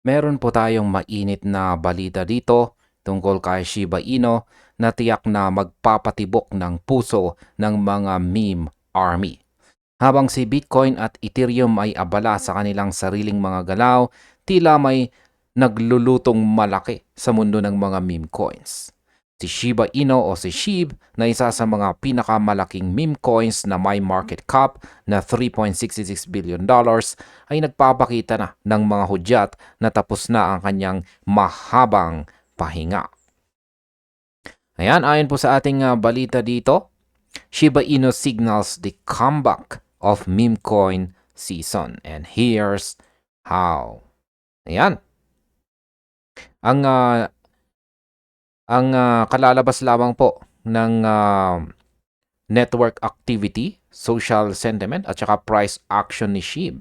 Meron po tayong mainit na balita dito tungkol kay Shiba Inu na tiyak na magpapatibok ng puso ng mga meme army. Habang si Bitcoin at Ethereum ay abala sa kanilang sariling mga galaw, tila may naglulutong malaki sa mundo ng mga meme coins. Si Shiba Inu o si SHIB na isa sa mga pinakamalaking meme coins na may market cap na $3.66 billion ay nagpapakita na ng mga hudyat na tapos na ang kanyang mahabang pahinga. Ayan, ayon po sa ating balita dito, Shiba Inu signals the comeback of meme coin season. And here's how. Ayan. Ang kalalabas lamang po ng network activity, social sentiment at saka price action ni SHIB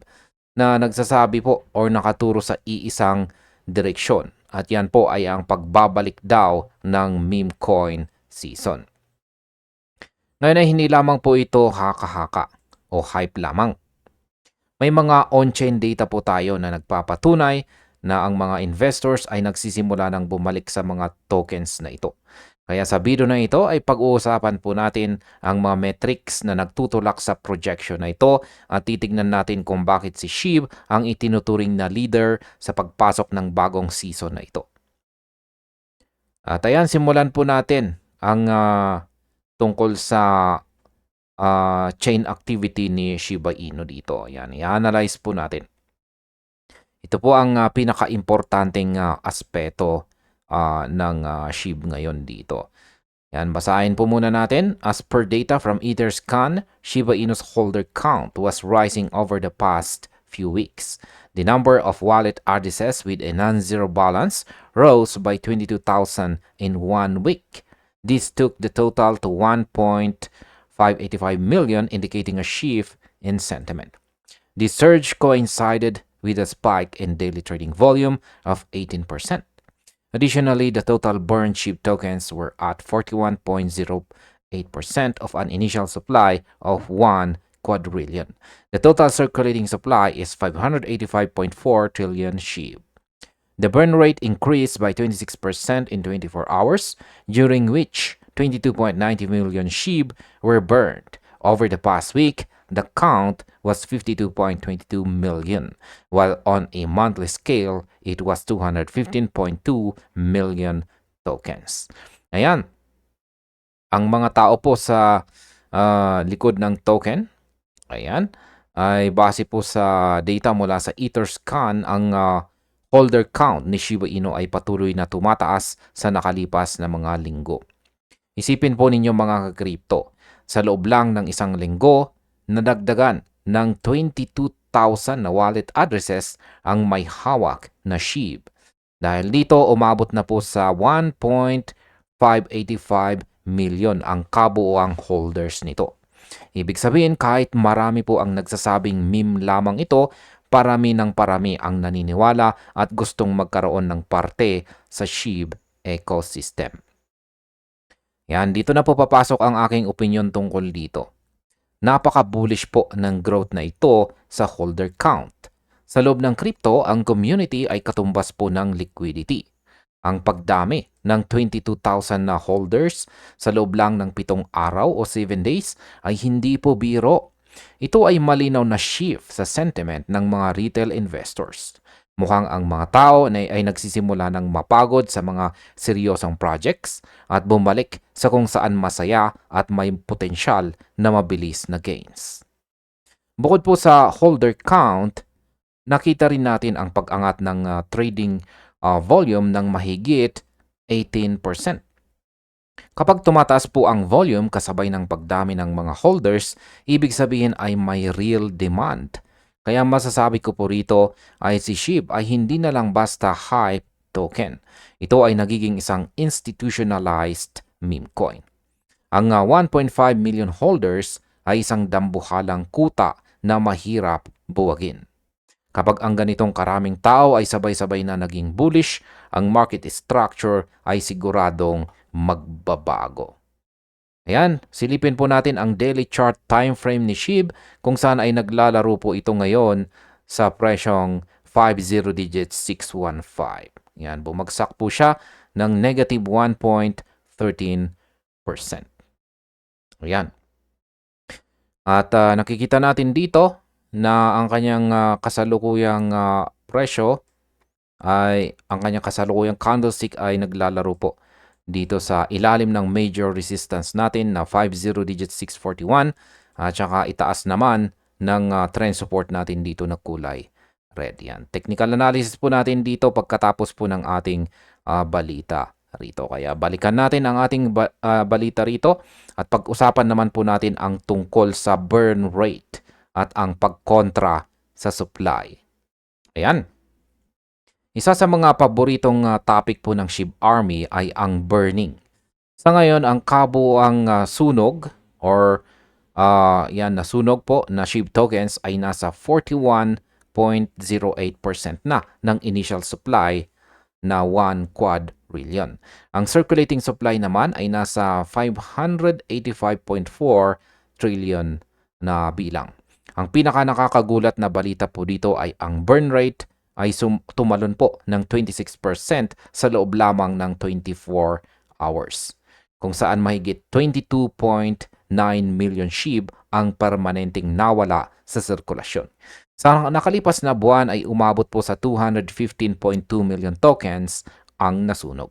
na nagsasabi po or nakaturo sa iisang direksyon. At yan po ay ang pagbabalik daw ng meme coin season. Ngayon ay hindi lamang po ito haka-haka o hype lamang. May mga on-chain data po tayo na nagpapatunay na ang mga investors ay nagsisimula ng bumalik sa mga tokens na ito. Kaya sa video na ito ay pag-uusapan po natin ang mga metrics na nagtutulak sa projection na ito at titignan natin kung bakit si SHIB ang itinuturing na leader sa pagpasok ng bagong season na ito. At ayan, simulan po natin ang tungkol sa chain activity ni Shiba Inu dito. Ayan, i-analyze po natin. Ito po ang pinaka-importanting aspeto ng SHIB ngayon dito. Yan, basahin po muna natin. As per data from Etherscan, Shiba Inu's holder count was rising over the past few weeks. The number of wallet addresses with a non-zero balance rose by 22,000 in 1 week. This took the total to 1.585 million, indicating a shift in sentiment. The surge coincided with a spike in daily trading volume of 18%. Additionally, the total burn SHIB tokens were at 41.08% of an initial supply of 1 quadrillion. The total circulating supply is 585.4 trillion SHIB. The burn rate increased by 26% in 24 hours, during which 22.90 million SHIB were burned. Over the past week, the count was 52.22 million, while on a monthly scale, it was 215.2 million tokens. Ayan. Ang mga tao po sa likod ng token, ayan, ay base po sa data mula sa Etherscan, ang holder count ni Shiba Inu ay patuloy na tumataas sa nakalipas na mga linggo. Isipin po ninyo mga ka-crypto, sa loob lang ng isang linggo, nadagdagan ng 22,000 na wallet addresses ang may hawak na SHIB. Dahil dito, umabot na po sa 1.585 million ang kabuuang holders nito. Ibig sabihin, kahit marami po ang nagsasabing meme lamang ito, parami ng parami ang naniniwala at gustong magkaroon ng parte sa SHIB ecosystem. Yan, dito na po papasok ang aking opinion tungkol dito. Napaka-bullish po ng growth na ito sa holder count. Sa loob ng crypto, ang community ay katumbas po ng liquidity. Ang pagdami ng 22,000 na holders sa loob lang ng 7 araw o 7 days ay hindi po biro. Ito ay malinaw na shift sa sentiment ng mga retail investors. Mukhang ang mga tao ay nagsisimula ng mapagod sa mga seryosong projects at bumalik sa kung saan masaya at may potensyal na mabilis na gains. Bukod po sa holder count, nakita rin natin ang pag-angat ng trading volume ng mahigit 18%. Kapag tumataas po ang volume kasabay ng pagdami ng mga holders, ibig sabihin ay may real demand. Kaya masasabi ko po rito ay si SHIB ay hindi na lang basta hype token. Ito ay nagiging isang institutionalized meme coin. Ang 1.5 million holders ay isang dambuhalang kuta na mahirap buwagin. Kapag ang ganitong karaming tao ay sabay-sabay na naging bullish, ang market structure ay siguradong magbabago. Ayan, silipin po natin ang daily chart time frame ni SHIB kung saan ay naglalaro po ito ngayon sa presyong 50 digits 615. Yan, bumagsak po siya ng negative 1.13%. Ayan. At nakikita natin dito na ang kanyang kasalukuyang presyo ang kanyang kasalukuyang candlestick ay naglalaro po dito sa ilalim ng major resistance natin na 50 digit 641 at saka itaas naman ng trend support natin dito na kulay red. Yan. Technical analysis po natin dito pagkatapos po ng ating balita rito. Kaya balikan natin ang ating balita rito at pag-usapan naman po natin ang tungkol sa burn rate at ang pagkontra sa supply. Ayan. Isa sa mga paboritong topic po ng SHIB Army ay ang burning. Sa ngayon, ang kabuuang sunog or na sunog po na SHIB tokens ay nasa 41.08% na ng initial supply na 1 quadrillion. Ang circulating supply naman ay nasa 585.4 trillion na bilang. Ang pinaka nakakagulat na balita po dito ay ang burn rate ay tumalon po ng 26% sa loob lamang ng 24 hours. Kung saan mahigit 22.9 million SHIB ang permanenteng nawala sa sirkulasyon. Sa nakalipas na buwan ay umabot po sa 215.2 million tokens ang nasunog.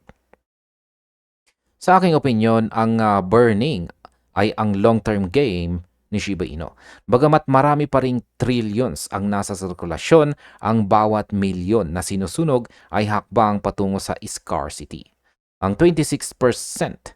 Sa aking opinyon, ang burning ay ang long-term game ni Shiba Inu. Bagamat marami pa ring trillions ang nasa sirkulasyon, ang bawat milyon na sinusunog ay hakbang patungo sa scarcity. Ang 26%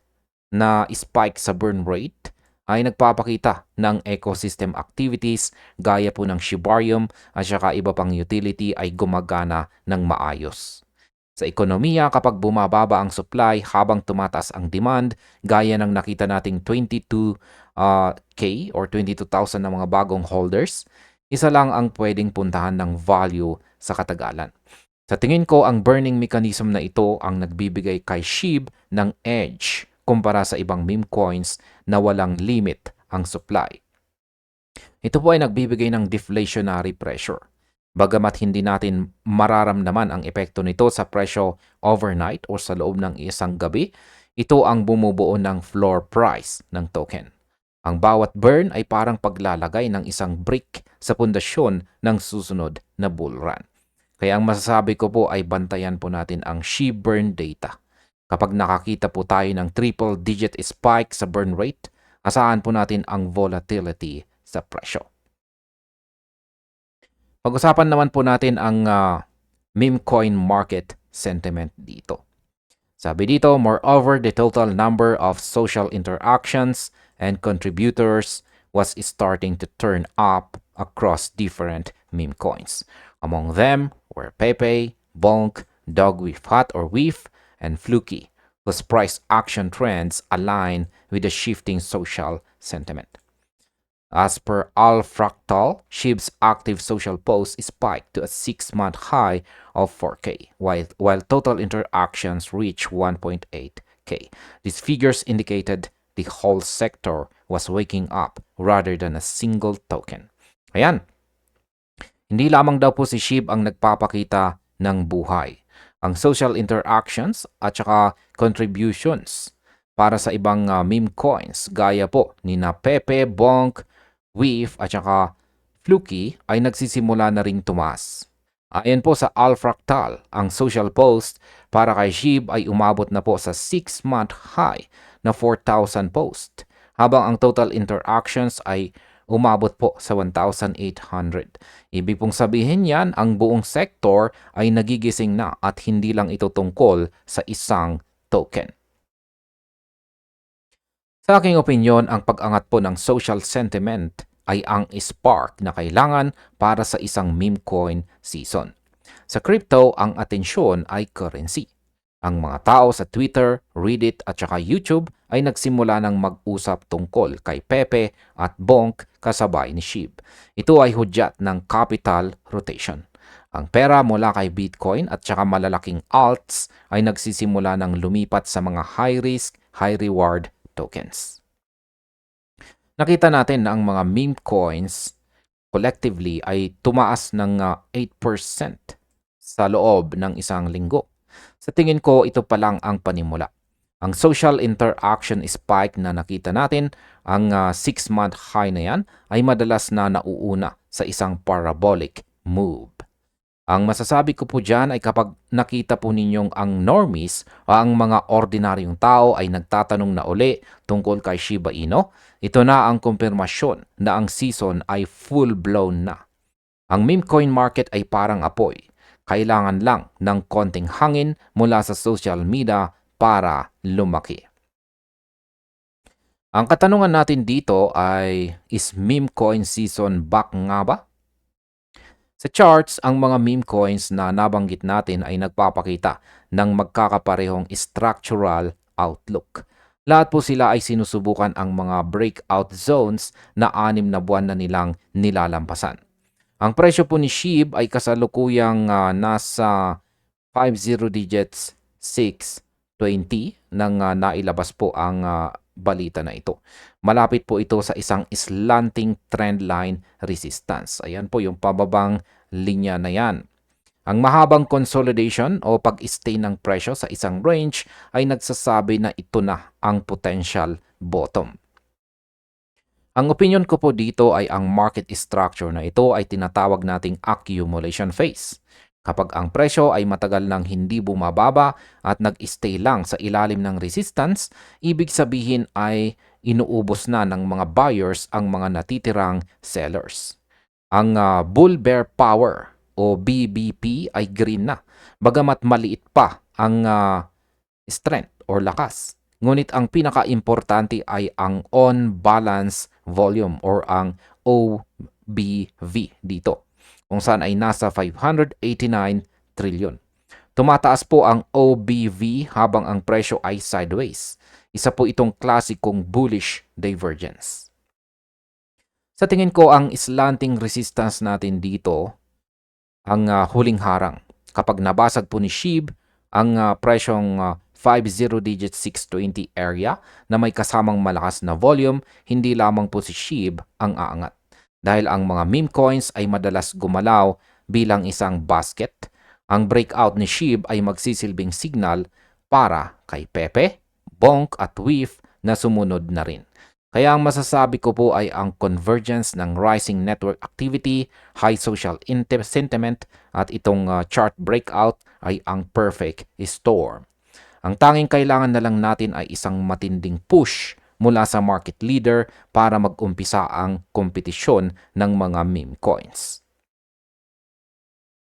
na spike sa burn rate ay nagpapakita ng ecosystem activities gaya po ng Shibarium at saka iba pang utility ay gumagana ng maayos. Sa ekonomiya, kapag bumababa ang supply habang tumataas ang demand, gaya ng nakita nating 22K or 22,000 na mga bagong holders, isa lang ang pwedeng puntahan ng value sa katagalan. Sa tingin ko, ang burning mechanism na ito ang nagbibigay kay SHIB ng edge kumpara sa ibang meme coins na walang limit ang supply. Ito po ay nagbibigay ng deflationary pressure. Bagamat hindi natin mararamdaman ang epekto nito sa presyo overnight o sa loob ng isang gabi, ito ang bumubuo ng floor price ng token. Ang bawat burn ay parang paglalagay ng isang brick sa pundasyon ng susunod na bull run. Kaya ang masasabi ko po ay bantayan po natin ang SHIB burn data. Kapag nakakita po tayo ng triple-digit spike sa burn rate, asahan po natin ang volatility sa presyo. Pag-usapan naman po natin ang meme coin market sentiment dito. Sabi dito, moreover, the total number of social interactions and contributors was starting to turn up across different meme coins. Among them were Pepe, Bonk, Dogwif Hot or Weef, and Fluky, whose price action trends align with the shifting social sentiment. As per Alfractal, SHIB's active social posts spiked to a 6-month high of 4K, while total interactions reached 1.8K. These figures indicated the whole sector was waking up rather than a single token. Ayan. Hindi lamang daw po si SHIB ang nagpapakita ng buhay. Ang social interactions at saka contributions para sa ibang meme coins gaya po ni na Pepe, Bonk, Weef at saka Fluky ay nagsisimula na ring tumaas. Ayon po sa Alfractal, ang social post para kay SHIB ay umabot na po sa 6-month high na 4,000 post, habang ang total interactions ay umabot po sa 1,800. Ibig pong sabihin yan, ang buong sector ay nagigising na at hindi lang ito tungkol sa isang token. Sa aking opinyon, ang pag-angat po ng social sentiment ay ang spark na kailangan para sa isang meme coin season. Sa crypto, ang atensyon ay currency. Ang mga tao sa Twitter, Reddit at saka YouTube ay nagsimula ng mag-usap tungkol kay Pepe at Bonk kasabay ni SHIB. Ito ay hudyat ng capital rotation. Ang pera mula kay Bitcoin at saka malalaking alts ay nagsisimula ng lumipat sa mga high-risk, high-reward tokens. Nakita natin na ang mga meme coins collectively ay tumaas ng 8% sa loob ng isang linggo. Sa tingin ko, ito pa lang ang panimula. Ang social interaction spike na nakita natin, ang 6-month high na yan, ay madalas na nauuna sa isang parabolic move. Ang masasabi ko po dyan ay kapag nakita po ninyong ang normies o ang mga ordinaryong tao ay nagtatanong na uli tungkol kay Shiba Inu, ito na ang kumpirmasyon na ang season ay full-blown na. Ang meme coin market ay parang apoy. Kailangan lang ng konting hangin mula sa social media para lumaki. Ang katanungan natin dito ay, is meme coin season back nga ba? Sa charts, ang mga meme coins na nabanggit natin ay nagpapakita ng magkakaparehong structural outlook. Lahat po sila ay sinusubukan ang mga breakout zones na 6 na buwan na nilang nilalampasan. Ang presyo po ni SHIB ay kasalukuyang nasa 50 digits 620 nang nailabas po ang balita na ito. Malapit po ito sa isang slanting trendline resistance. Ayan po yung pababang linya na yan. Ang mahabang consolidation o pag-stay ng presyo sa isang range ay nagsasabi na ito na ang potential bottom. Ang opinion ko po dito ay ang market structure na ito ay tinatawag nating accumulation phase. Kapag ang presyo ay matagal nang hindi bumababa at nag-stay lang sa ilalim ng resistance, ibig sabihin ay inuubos na ng mga buyers ang mga natitirang sellers. Ang bull bear power o BBP ay green na, bagamat maliit pa ang strength or lakas. Ngunit ang pinaka-importante ay ang on-balance volume or ang OBV dito, kung saan ay nasa 589 trillion. Tumataas po ang OBV habang ang presyo ay sideways. Isa po itong klasikong bullish divergence. Sa tingin ko, ang slanting resistance natin dito, ang huling harang. Kapag nabasag po ni SHIB ang presyong 50 digit 620 area na may kasamang malakas na volume, hindi lamang po si SHIB ang aangat. Dahil ang mga meme coins ay madalas gumalaw bilang isang basket, ang breakout ni SHIB ay magsisilbing signal para kay Pepe, Bonk at WIF na sumunod na rin. Kaya ang masasabi ko po ay ang convergence ng rising network activity, high social sentiment at itong chart breakout ay ang perfect storm. Ang tanging kailangan na lang natin ay isang matinding push mula sa market leader para mag-umpisa ang kompetisyon ng mga meme coins.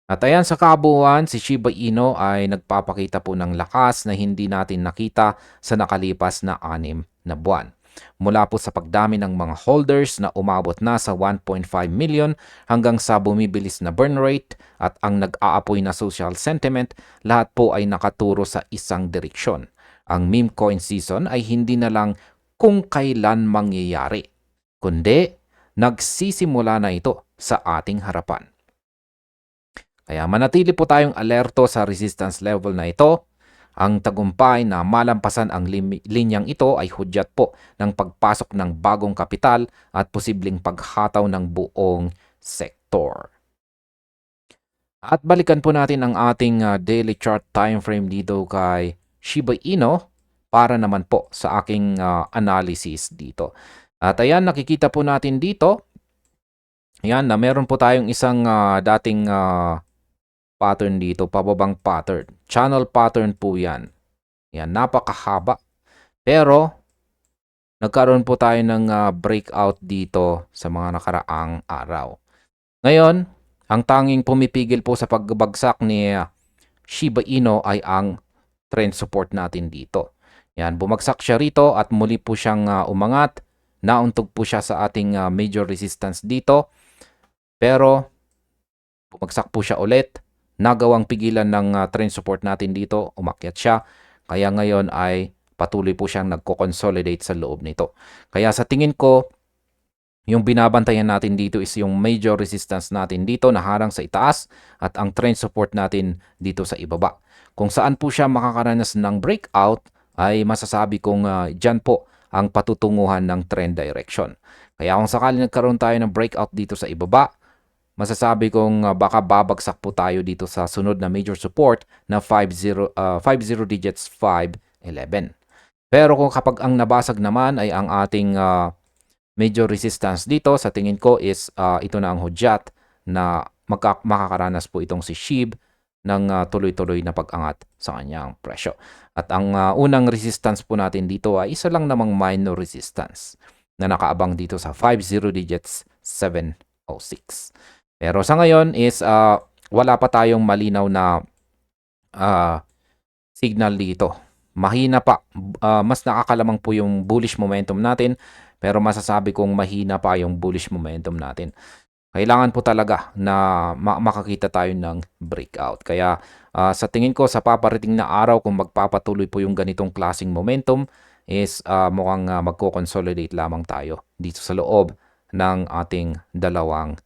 At ayan, sa kabuuan, si Shiba Inu ay nagpapakita po ng lakas na hindi natin nakita sa nakalipas na 6 na buwan. Mula po sa pagdami ng mga holders na umabot na sa 1.5 million hanggang sa bumibilis na burn rate at ang nag-aapoy na social sentiment, lahat po ay nakaturo sa isang direksyon. Ang meme coin season ay hindi na lang kung kailan mangyayari, kundi nagsisimula na ito sa ating harapan. Kaya manatili po tayong alerto sa resistance level na ito. Ang tagumpay na malampasan ang linyang ito ay hudyat po ng pagpasok ng bagong kapital at posibleng paghataw ng buong sektor. At balikan po natin ang ating daily chart time frame dito kay Shiba Inu para naman po sa aking analysis dito. At ayan, nakikita po natin dito, ayan, na meron po tayong isang dating pattern dito, pababang pattern. Channel pattern po yan. Yan, napakahaba. Pero, nagkaroon po tayo ng breakout dito sa mga nakaraang araw. Ngayon, ang tanging pumipigil po sa pagbagsak ni Shiba Inu ay ang trend support natin dito. Yan, bumagsak siya rito at muli po siyang umangat. Nauntog po siya sa ating major resistance dito. Pero, bumagsak po siya ulit. Nagawang pigilan ng trend support natin dito, umakyat siya. Kaya ngayon ay patuloy po siyang nagko-consolidate sa loob nito. Kaya sa tingin ko, yung binabantayan natin dito is yung major resistance natin dito na harang sa itaas at ang trend support natin dito sa ibaba. Kung saan po siya makakaranas ng breakout ay masasabi kong dyan po ang patutunguhan ng trend direction. Kaya kung sakali nagkaroon tayo ng breakout dito sa ibaba, masasabi kong baka babagsak po tayo dito sa sunod na major support na 50 digits 511. Pero kung kapag ang nabasag naman ay ang ating major resistance dito, sa tingin ko is ito na ang hudyat na makakaranas po itong si SHIB ng tuloy-tuloy na pag-angat sa kanyang presyo. At ang unang resistance po natin dito ay isa lang namang minor resistance na nakaabang dito sa 50 digits 706. Pero sa ngayon is wala pa tayong malinaw na signal dito. Mahina pa. Mas nakakalamang po yung bullish momentum natin, pero masasabi kong mahina pa yung bullish momentum natin. Kailangan po talaga na makakita tayo ng breakout. Kaya sa tingin ko sa paparating na araw, kung magpapatuloy po yung ganitong klaseng momentum, is mukhang magko-consolidate lamang tayo dito sa loob ng ating dalawang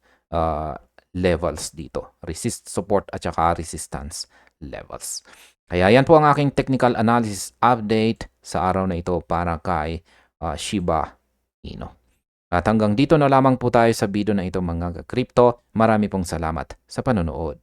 levels dito. Support at saka resistance levels. Kaya yan po ang aking technical analysis update sa araw na ito para kay Shiba Inu. At hanggang dito na lamang po tayo sa video na ito mga crypto. Marami pong salamat sa panonood.